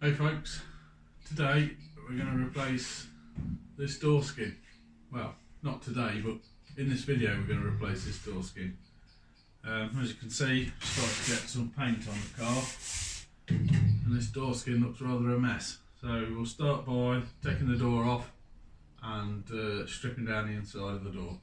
Hey folks, today we're going to replace this door skin. Well, not today, but in this video we're going to replace this door skin. As you can see, I've started to get some paint on the car and this door skin looks rather a mess. So we'll start by taking the door off and stripping down the inside of the door.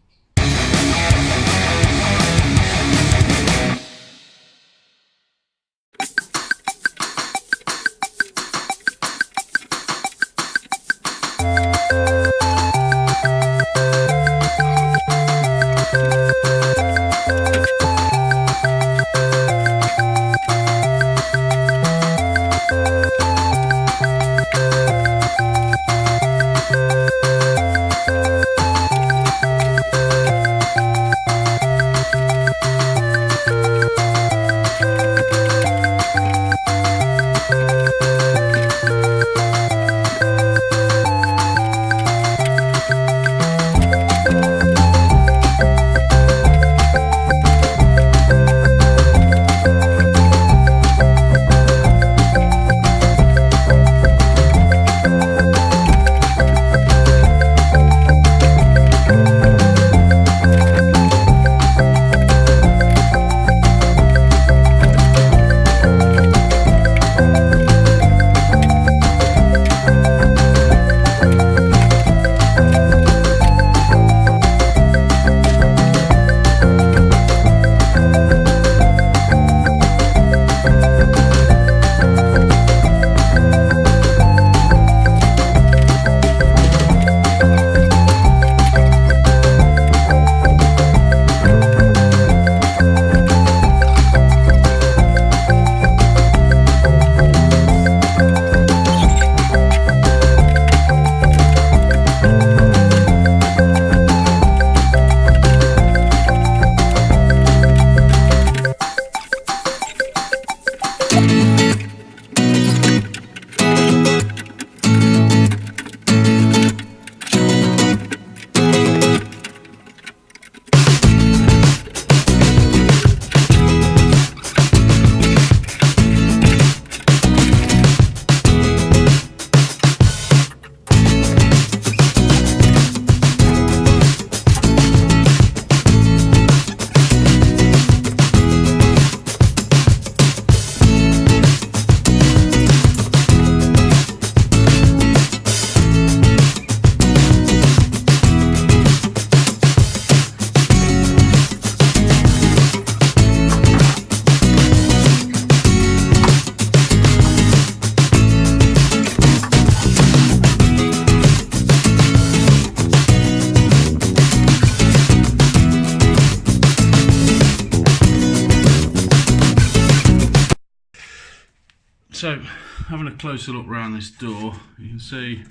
So, having a closer look around this door, you can see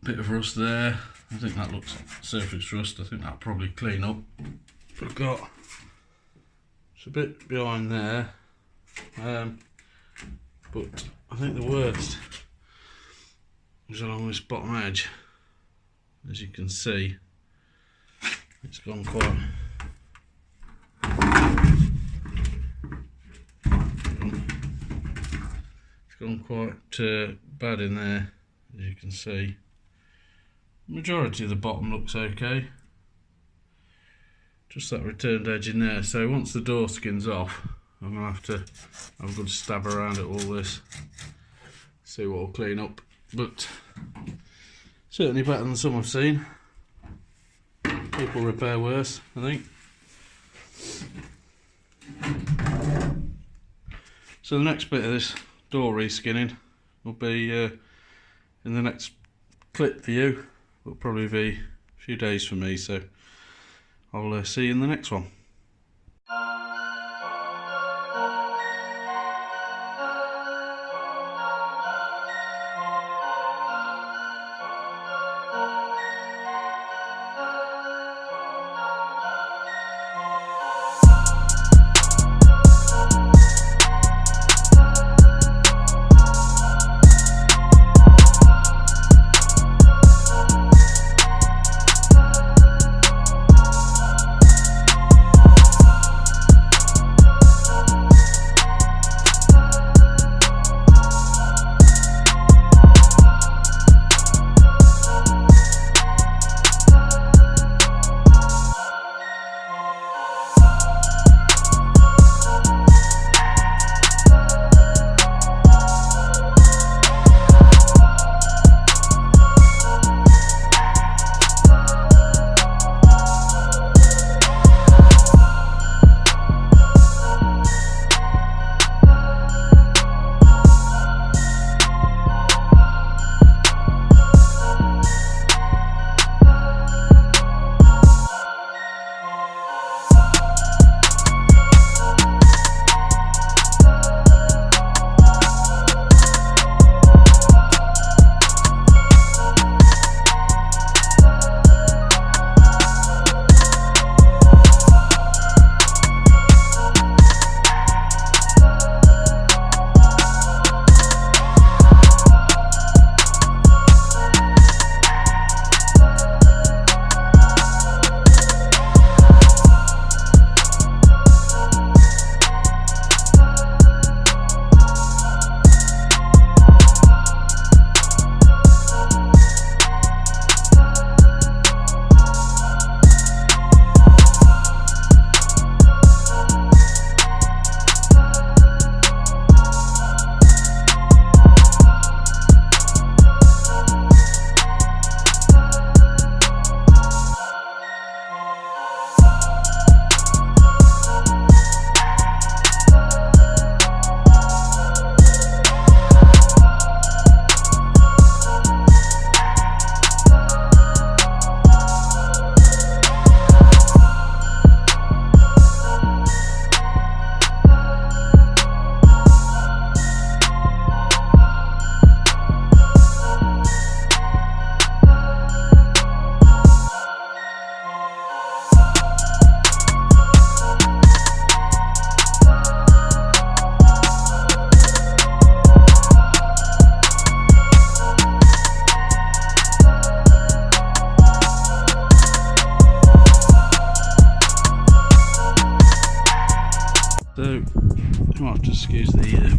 a bit of rust there. I think that looks surface rust. I think that'll probably clean up. We've got it's a bit behind there, but I think the worst is along this bottom edge. As you can see, it's gone quite. Gone quite bad in there, as you can see. The majority of the bottom looks okay, just that returned edge in there. So once the door skin's off, I'm going to have to have a good stab around at all this, see what will clean up, but certainly better than some I've seen. People repair worse, I think. So the next bit of this door reskinning will be in the next clip for you. It'll probably be a few days for me, so I'll see you in the next one.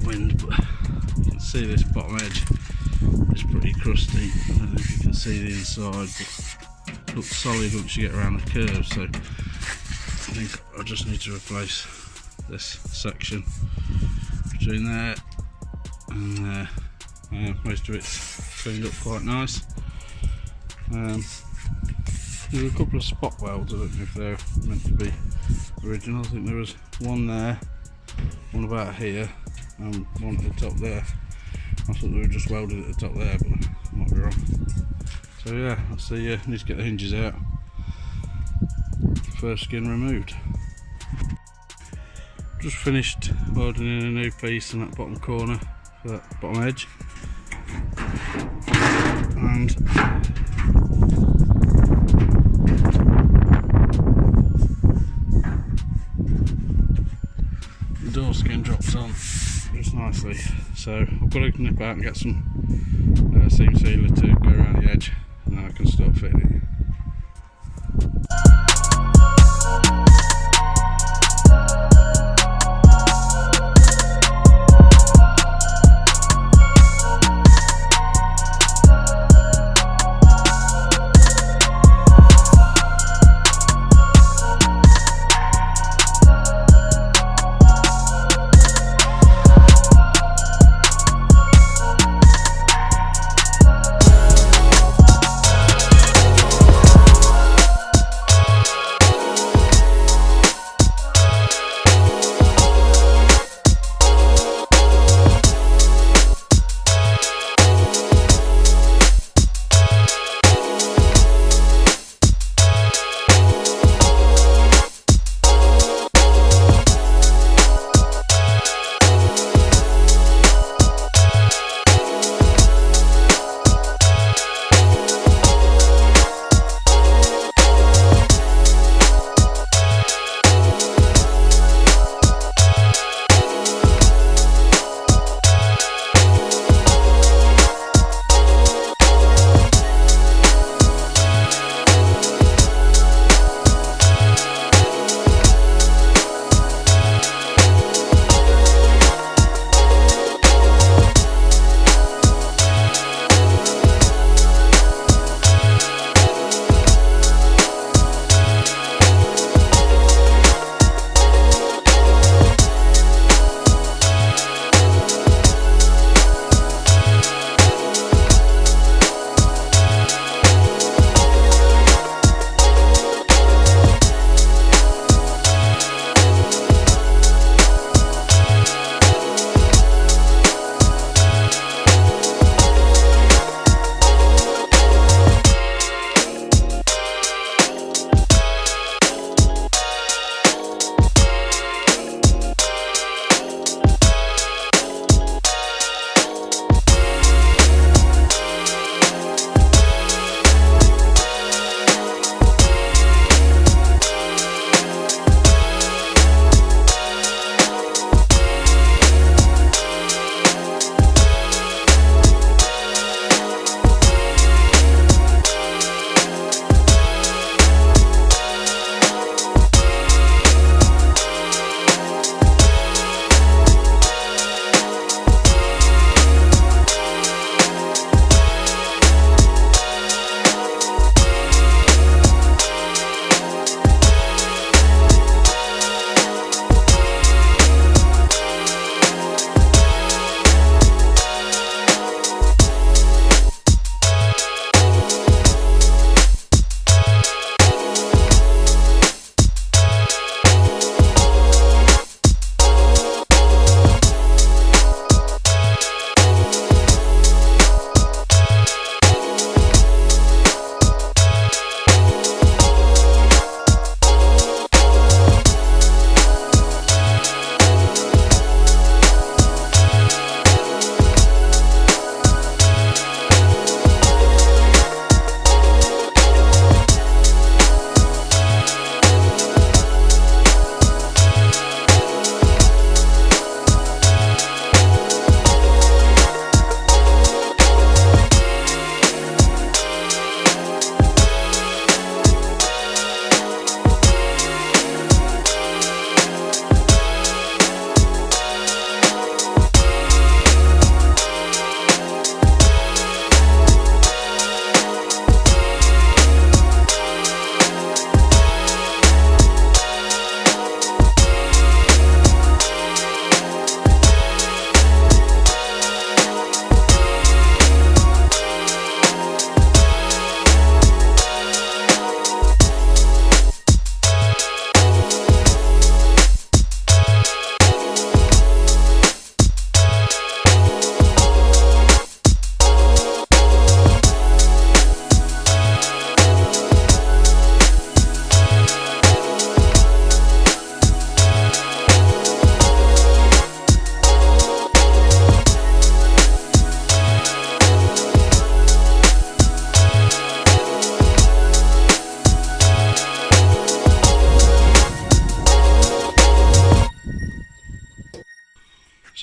wind, but you can see this bottom edge is pretty crusty. I don't know if you can see the inside, but it looks solid once you get around the curve, so I think I just need to replace this section between there and there. Most of it's cleaned up quite nice. There were a couple of spot welds, I don't know if they're meant to be original. I think there was one there, one about here, and one at the top there. I thought they were just welded at the top there, but I might be wrong. So yeah, that's the need to get the hinges out. First skin removed. Just finished welding in a new piece in that bottom corner for that bottom edge, and the door skin drops on just nicely. So I've got to nip out and get some seam sealer to go around the edge, and then I can start fitting it.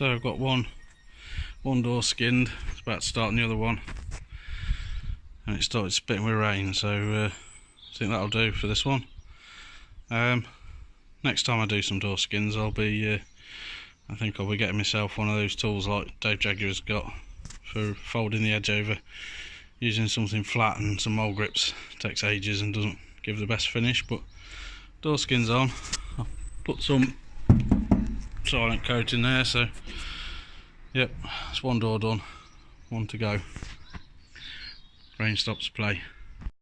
So I've got one door skinned. It's about to start on the other one, and it started spitting with rain, so I think that'll do for this one. Next time I do some door skins, I think I'll be getting myself one of those tools like Dave Jaguar's got for folding the edge over. Using something flat and some mole grips takes ages and doesn't give the best finish, but door skin's on. I'll put some silent coat in there, so yep, that's one door done, one to go. Rain stops play.